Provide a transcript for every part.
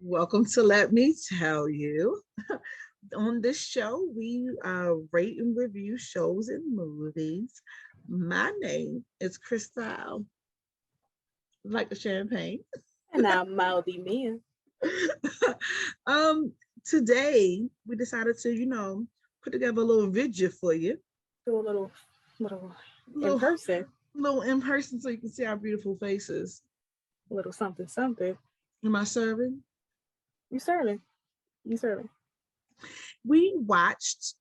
Welcome to Let Me Tell You. On this show, we rate and review shows and movies. My name is Crystal, like the champagne. And I'm Mouthy Mia. um, Today we decided to, put together a little video for you, Do a little in little, person, little in person, so you can see our beautiful faces. a little something, something. Am I serving? You serving? You serving? We watched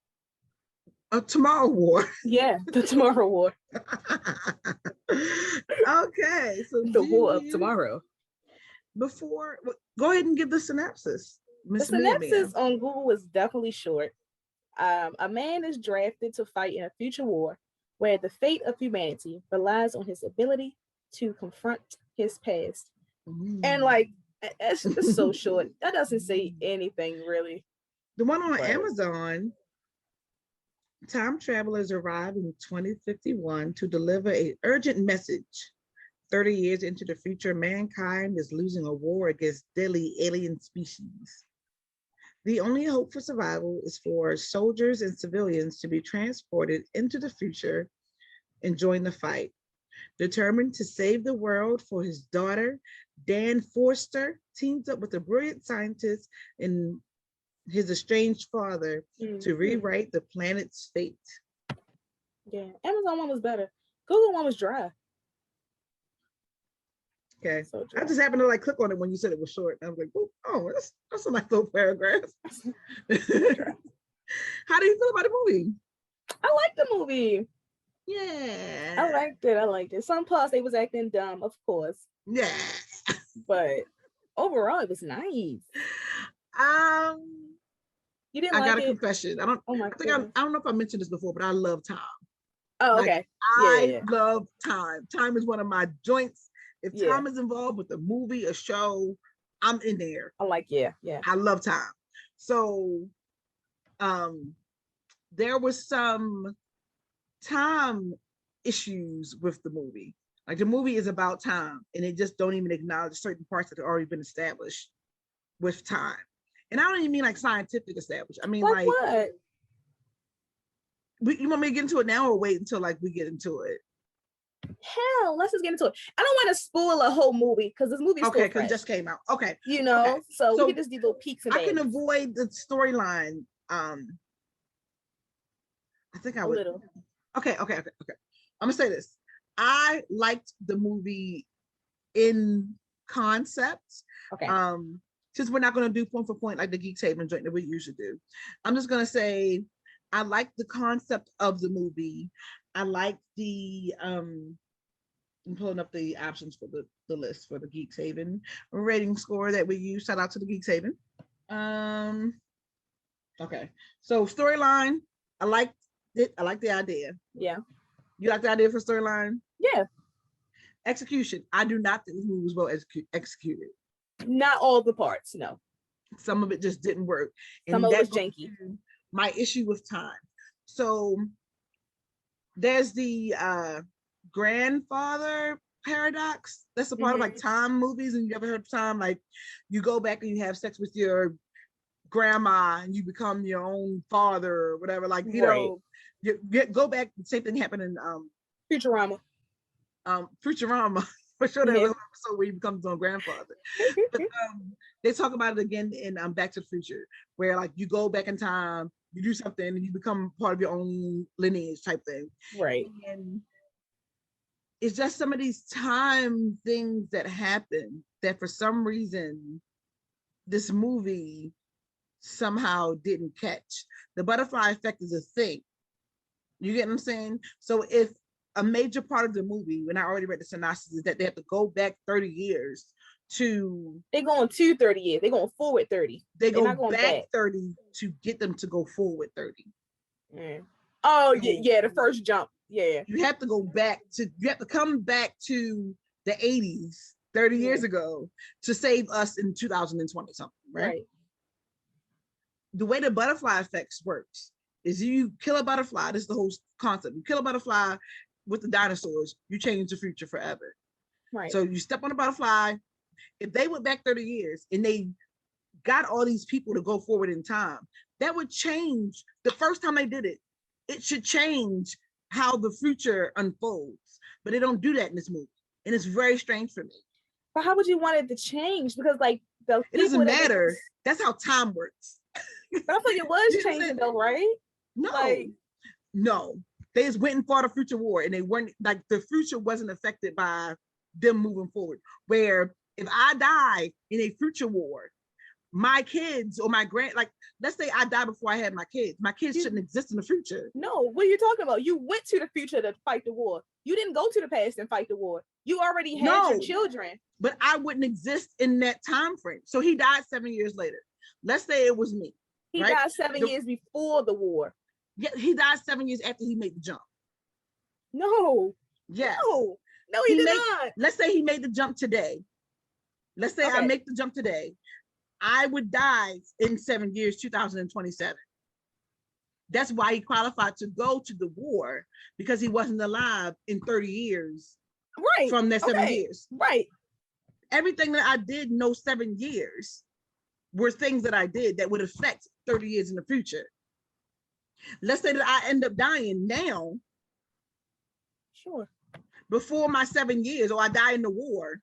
a Tomorrow War. Yeah, the Tomorrow War, Okay, so the War of Tomorrow. Go ahead and give the synopsis, The Miss Mia. synopsis on Google is definitely short. A man is drafted to fight in a future war where the fate of humanity relies on his ability to confront his past. And like, it's so short. That doesn't say anything really. The one on Right. Amazon, time travelers arrive in 2051 to deliver an urgent message. 30 years into the future, mankind is losing a war against deadly alien species. The only hope for survival is for soldiers and civilians to be transported into the future and join the fight. Determined to save the world for his daughter, Dan Forster teams up with a brilliant scientist and his estranged father to rewrite the planet's fate. Yeah, Amazon one was better. Google one was dry. Okay. So I just happened to click on it when you said it was short. And I was like, oh, that's a nice little paragraph. How do you feel about the movie? I like the movie. Yeah. I liked it. Some parts they was acting dumb, of course. Yeah. But overall it was nice. You didn't I like got a it? confession. I don't know if I mentioned this before, but I love time. Oh, okay. I love time. Time is one of my joints. If Yeah. time is involved with a movie, a show, I'm in there. Yeah. I love time. So there was some time issues with the movie. Like the movie is about time and it just don't even acknowledge certain parts that have already been established with time. And I don't even mean like scientific established. I mean like what? You want me to get into it now or wait until we get into it? Hell, let's just get into it. I don't want to spoil a whole movie because this movie is okay, because it just came out. Okay. Okay. So we can just do little peeks and I can avoid the storyline. I think I would. Little. Okay. I'm gonna say this. I liked the movie in concept. Okay. Since we're not gonna do point for point like the Geek Haven joint that we usually do, I'm just gonna say I like the concept of the movie. I like the I'm pulling up the options for the list for the Geeks Haven rating score that we use. Shout out to the Geeks Haven. Okay, so storyline, I liked it. I like the idea. Yeah. You like the idea for storyline? Yeah. Execution, I do not think this movie was well executed. Not all the parts, no. Some of it just didn't work. Some of it was janky. My issue with time. So there's the grandfather paradox. That's a part of time movies. And you ever heard of time? Like you go back and you have sex with your grandma and you become your own father or whatever. Like, you go back. The same thing happened in Futurama. Futurama. For sure, there's an episode where he becomes his own grandfather. But they talk about it again in Back to the Future, where you go back in time, you do something, and you become part of your own lineage type thing. Right. And it's just some of these time things that happen that for some reason this movie somehow didn't catch. The butterfly effect is a thing. You get what I'm saying? So if a major part of the movie, when I already read the synopsis, is that they have to go back 30 years to... They're going to 30 years. They're going forward 30. They're go back 30 to get them to go forward 30. Oh, yeah, the first jump. Yeah. You have to come back to the 80s, 30 years ago, to save us in 2020 something, right? The way the butterfly effects works is you kill a butterfly. This is the whole concept. You kill a butterfly with the dinosaurs, you change the future forever. Right. So you step on a butterfly. If they went back 30 years and they got all these people to go forward in time. That would change the first time they did it. It should change how the future unfolds, but they don't do that in this movie. And it's very strange for me. But how would you want it to change? Because like the it doesn't matter. That's how time works. But I think it was changing though, right? No. They just went and fought a future war, and they weren't like the future wasn't affected by them moving forward. Where if I die in a future war, my kids or my let's say I die before I had my kids shouldn't exist in the future. No, what are you talking about? You went to the future to fight the war. You didn't go to the past and fight the war. You already had your children. But I wouldn't exist in that time frame. So he died 7 years later. Let's say it was me. He died 7 years before the war. Yeah, he died 7 years after he made the jump. No. Yes. No, he did not. Let's say he made the jump today. Let's say I make the jump today. I would die in 7 years, 2027. That's why he qualified to go to the war, because he wasn't alive in 30 years. Right. From that 7 years. Right. Everything that I did in those 7 years were things that I did that would affect 30 years in the future. Let's say that I end up dying now. Sure. Before my 7 years, or I die in the war,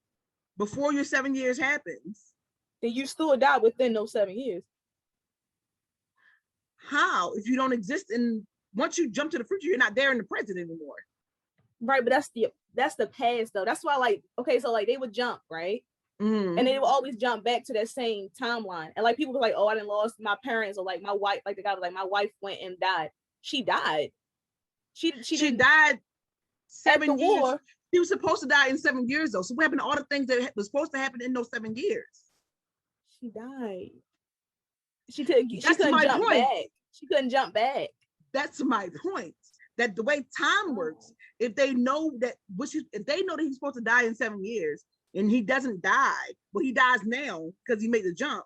before your 7 years happens. Then you still die within those 7 years. How? If you don't exist once you jump to the future, you're not there in the present anymore. Right, but that's the past though. That's why so they would jump, right? Mm. And they would always jump back to that same timeline. And like people were like, oh, I didn't lost my parents, or like my wife, like the guy was like, my wife went and died. She died. She died 7 years. War. She was supposed to die in 7 years though. So what happened to all the things that was supposed to happen in those 7 years? She died. She couldn't jump back. She couldn't jump back. That's my point. That the way time works, if they know that if they know that he's supposed to die in 7 years and he doesn't die, but he dies now because he made the jump,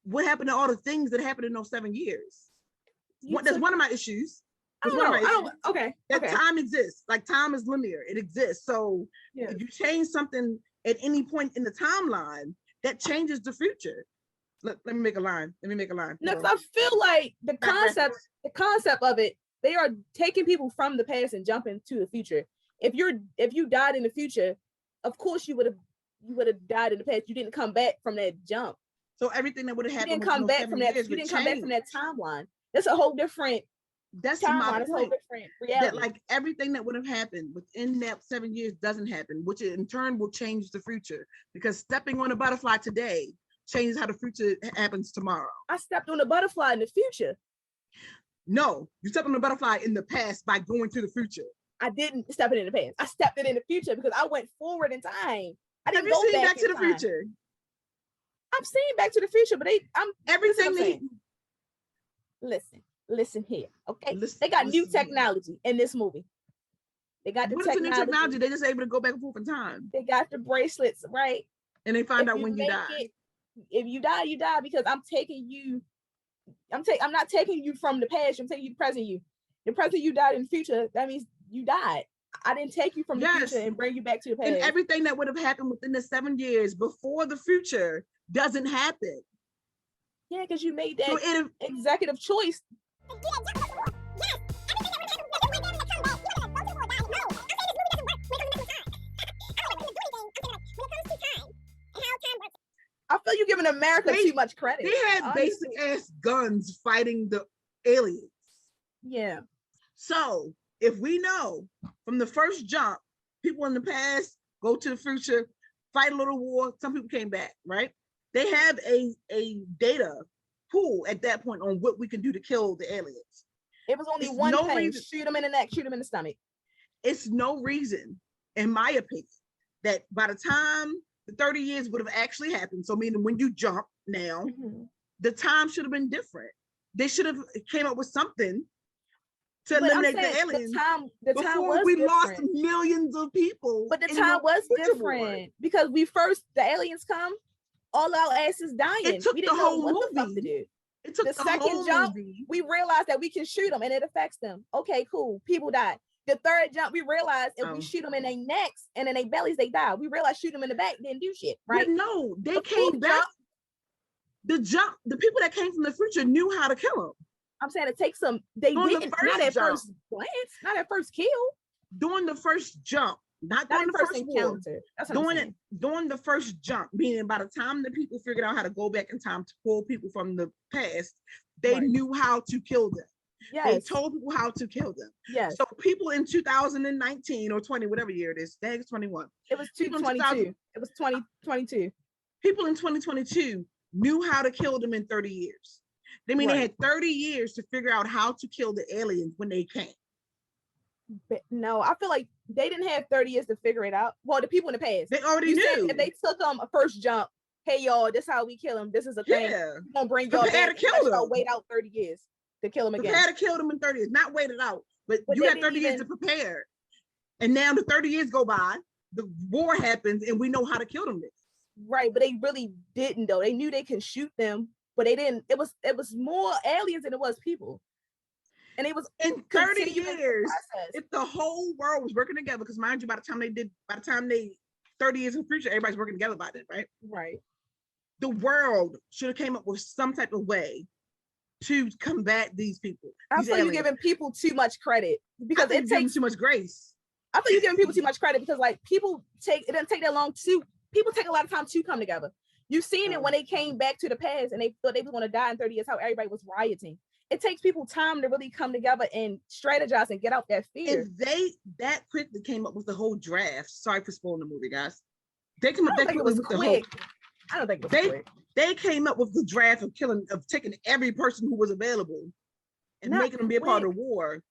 what happened to all the things that happened in those 7 years? That's one of my issues. That time exists. Like time is linear. It exists. So if you change something at any point in the timeline, that changes the future. Let me make a line. No, because I feel like the concept of it, they are taking people from the past and jumping to the future. If you died in the future, of course you would have died in the past. You didn't come back from that jump. So everything that would have happened, you didn't come back from that. You didn't come back from that timeline. That's a whole different. That's my point. Different reality. That like everything that would have happened within that 7 years doesn't happen, which in turn will change the future. Because stepping on a butterfly today changes how the future happens tomorrow. I stepped on a butterfly in the future. No, you stepped on a butterfly in the past by going to the future. I didn't step it in the past. I stepped it in the future because I went forward in time. I didn't go back to the future. I've seen Back to the Future, but everything. Listen here, okay? They got new technology in this movie. They got the technology. New technology. They're just able to go back and forth in time. They got the bracelets, right? And they find out when you die. If you die, you die because I'm taking you. I'm not taking you from the past. I'm taking you present you. The present you died in the future. That means you died. I didn't take you from the future and bring you back to the past. And everything that would have happened within the 7 years before the future doesn't happen. Yeah, because you made that executive choice. I feel you're giving America too much credit. They had basic ass guns fighting the aliens. Yeah. So if we know from the first jump, people in the past go to the future, fight a little war, some people came back, right? They have a data pool at that point on what we can do to kill the aliens. It was only one thing: shoot them in the neck, shoot them in the stomach. It's no reason, in my opinion, that by the time the 30 years would have actually happened, so meaning when you jump now, the time should have been different. They should have came up with something to eliminate the aliens. The time was we different. Lost millions of people. But the time was different because the aliens come, all our asses dying. It took the whole movie. It took the second jump. We realized that we can shoot them and it affects them. Okay, cool. People died. The third jump, we realized if we shoot them in their necks and in their bellies, they die. We realized shoot them in the back didn't do shit, right? But no, they came back. the people that came from the future knew how to kill them. I'm saying it takes some. They didn't. Not at first glance. Not at first kill. During the first jump, not during the first encounter. That's what during the first jump, meaning by the time the people figured out how to go back in time to pull people from the past, they knew how to kill them. Yes. They told people how to kill them. Yes. So people in 2019 or 20, whatever year it is, it's 21. It was 2022. It was 2022. People in 2022 knew how to kill them in 30 years. They mean they had 30 years to figure out how to kill the aliens when they came. But no, I feel like they didn't have 30 years to figure it out. Well, the people in the past. They already knew. If they took them a first jump, hey y'all, this is how we kill them. This is a thing. We're gonna bring y'all back to kill them. Wait out 30 years to kill them again. Prepare to kill them in 30 years, not wait it out. But you had 30 years to prepare. And now the 30 years go by, the war happens, and we know how to kill them. Right, but they really didn't though. They knew they can shoot them, but they didn't. It was more aliens than it was people. And it was in 30 years, if the whole world was working together, because mind you, by the time they 30 years in the future, everybody's working together by then, right? Right. The world should have came up with some type of way to combat these people. I feel you're giving people too much credit because it takes too much grace. I feel you're giving people too much credit because like it doesn't take that long people take a lot of time to come together. You've seen it when they came back to the past and they thought they were going to die in 30 years, how everybody was rioting. It takes people time to really come together and strategize and get out that fear. If they that quickly came up with the whole draft, sorry for spoiling the movie, guys. They came up that quickly with the whole. I don't think it was quick. They came up with the draft of taking every person who was available and making them be a part of the war.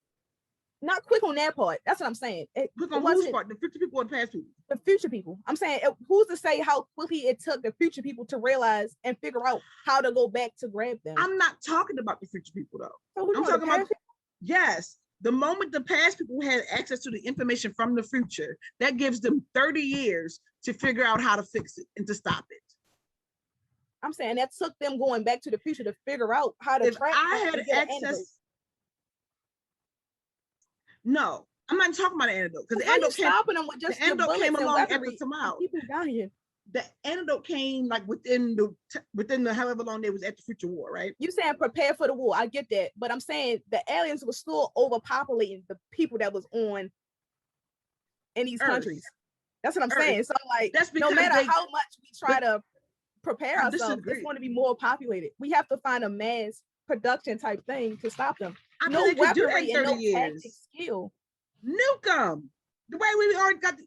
Not quick on that part. That's what I'm saying. Quick on whose part? The future people or the past people? The future people. I'm saying, who's to say how quickly it took the future people to realize and figure out how to go back to grab them? I'm not talking about the future people though. So I'm talking about yes. The moment the past people had access to the information from the future, that gives them 30 years to figure out how to fix it and to stop it. I'm saying that took them going back to the future to figure out how to track. I had access. No, I'm not talking about an antidote because the antidote came along after tomorrow. People dying. The antidote came like within the however long they was at the future war, right? You saying prepare for the war? I get that, but I'm saying the aliens were still overpopulating the people that was on in these countries. That's what I'm saying. So like, no matter how much we try to prepare ourselves, it's going to be more populated. We have to find a mass production type thing to stop them. No weaponry and no tactic skill. Nuke them. The way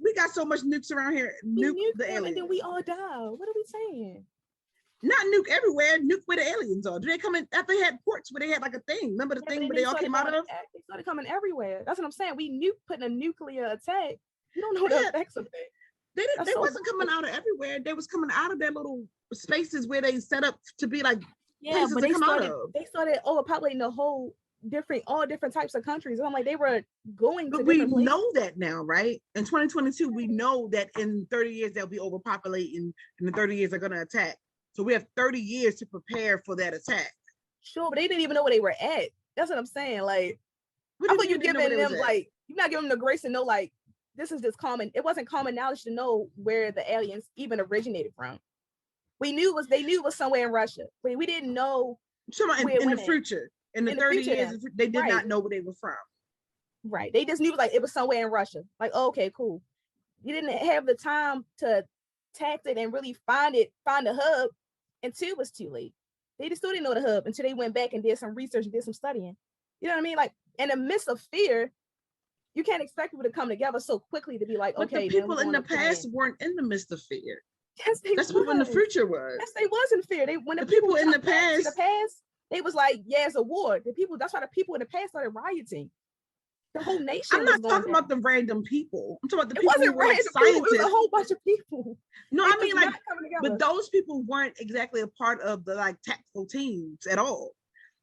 we got so much nukes around here. Nuke the aliens. And then we all die. What are we saying? Not nuke everywhere. Nuke where the aliens are. Do they come in after they had ports where they had like a thing? Remember the thing where they all came out of? They started coming everywhere. That's what I'm saying. We putting a nuclear attack. You don't know the effects of it. They wasn't coming out of everywhere. They was coming out of their little spaces where they set up to be like places but to come out of. They started overpopulating the whole all different types of countries. I'm like, they were going but we know that now, right? In 2022, we know that in 30 years they'll be overpopulating and in 30 years they're gonna attack. So we have 30 years to prepare for that attack. Sure, but they didn't even know where they were at. That's what I'm saying. Like, I thought you're giving them like, you're not giving them the grace to know like this is just common. It wasn't common knowledge to know where the aliens even originated from. They knew it was somewhere in Russia, but we didn't know. In the future. In the 30 years, they did not know where they were from. Right. They just knew like it was somewhere in Russia. Like, oh, okay, cool. You didn't have the time to tact it and really find the hub until it was too late. They just still didn't know the hub until they went back and did some research and did some studying. You know what I mean? Like in the midst of fear, you can't expect people to come together so quiely to be like, but okay. The people in the past weren't in the midst of fear. Yes, that's what in the future was. Yes, they was in fear. When the people in the past, they was like, yeah, it's a war. That's why the people in the past started rioting. The whole nation. I'm not talking about the random people. I'm talking about the people who were scientists. It was a whole bunch of people. No, I mean like, but those people weren't exactly a part of the like tactical teams at all.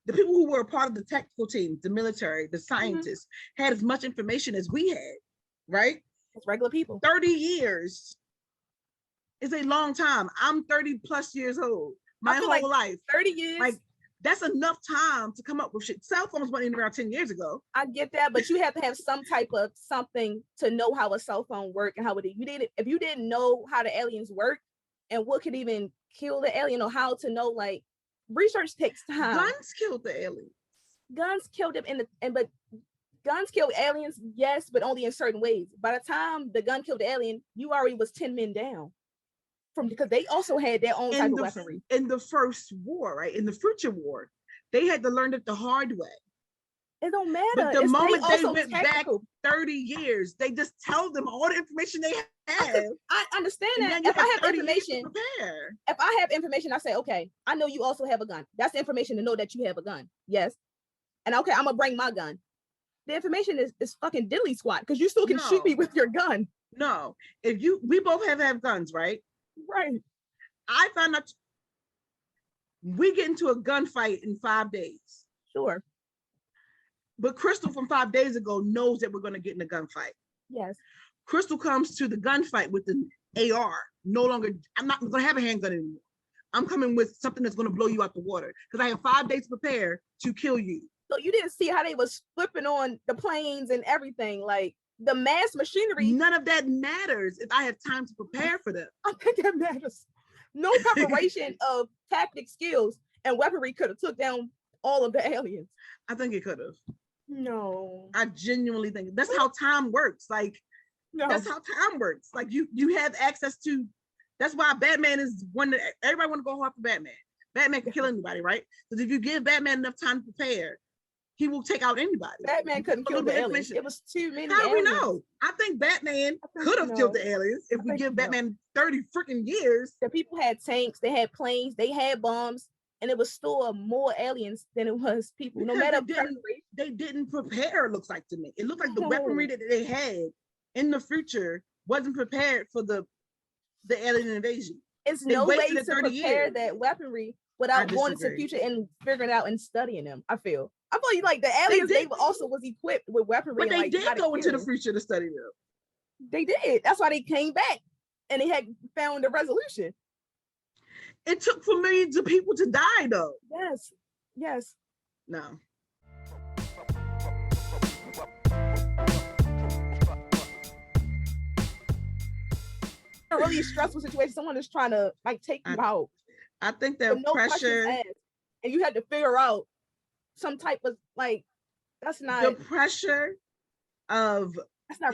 The people who were a part of the tactical teams, the military, the scientists, had as much information as we had, right? It's regular people. 30 years is a long time. I'm 30 plus years old. My whole life. 30 years. Like, that's enough time to come up with shit. Cell phones weren't even around 10 years ago. I get that, but you have to have some type of something to know how a cell phone works and how it. If you didn't know how the aliens work and what could even kill the alien, or how to know like research takes time. Guns killed the aliens. Guns killed them but guns killed aliens, yes, but only in certain ways. By the time the gun killed the alien, you already was 10 men down. Because they also had their own type of weaponry. In the first war, right? In the future war, they had to learn it the hard way. It don't matter. But the moment they went tactical. back 30 years, they just tell them all the information they have. I understand that. If I have information, if I have information, I say, okay, I know you also have a gun. That's the information to know that you have a gun. Yes. And okay, I'm gonna bring my gun. The information is fucking diddly squat because you still can shoot me with your gun. No, we both have guns, right? Right. I found out we get into a gunfight in 5 days. Sure. But Crystal from 5 days ago knows that we're going to get in a gunfight. Yes. Crystal comes to the gunfight with the AR. No longer, I'm not going to have a handgun anymore. I'm coming with something that's going to blow you out the water because I have 5 days to prepare to kill you. So you didn't see how they was flipping on the planes and everything, like the mass machinery. None of that matters if I have time to prepare for them. I think that matters. No preparation of tactic skills and weaponry could have took down all of the aliens. I think it could have. No. I genuinely think that's how time works. Like, no. That's how time works. Like you have access to, that's why Batman is one that everybody want to go hard for Batman. Batman can kill anybody, right? Because if you give Batman enough time to prepare, he will take out anybody. Batman couldn't kill the aliens. It was too many How aliens. We know? I think Batman could have killed the aliens if we give Batman 30 freaking years. The people had tanks, they had planes, they had bombs, and it was still more aliens than it was people. Because no matter they didn't prepare, it looks like to me. It looked like the weaponry that they had in the future wasn't prepared for the alien invasion. It's no way to prepare that weaponry without going to the future and figuring it out and studying them. I feel like the aliens they also was equipped with weaponry. But they did go into the future to study them. They did. That's why they came back and they had found a resolution. It took for millions of people to die, though. Yes. Yes. No. A really stressful situation. Someone is trying to like take you out. I think that pressure, and you had to figure out some type of like. That's not the pressure of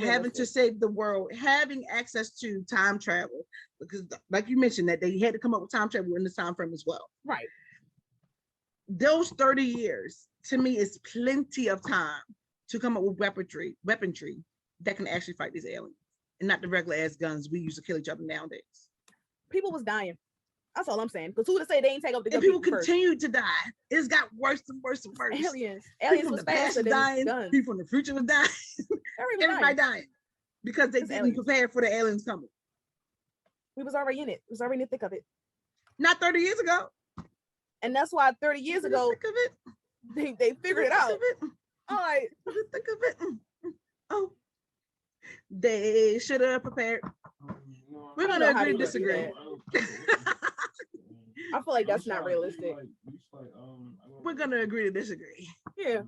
having to save the world, having access to time travel, because like you mentioned that they had to come up with time travel in this time frame as well. Right. Those 30 years to me is plenty of time to come up with weaponry that can actually fight these aliens and not the regular ass guns we use to kill each other nowadays. People was dying. That's all I'm saying. Because who to say they ain't take up the gun? People continued to die. It's got worse and worse and worse. Aliens was faster than dying. Guns. People in the future was dying. Everybody dying because they didn't prepare for the aliens coming. We was already in it. We was already in the thick of it. Not 30 years ago. And that's why 30 years ago, they figured it out. All right. Think of it. Oh, they should have prepared. We're gonna agree to disagree. I feel like that's not realistic. We're gonna agree to disagree. Yeah.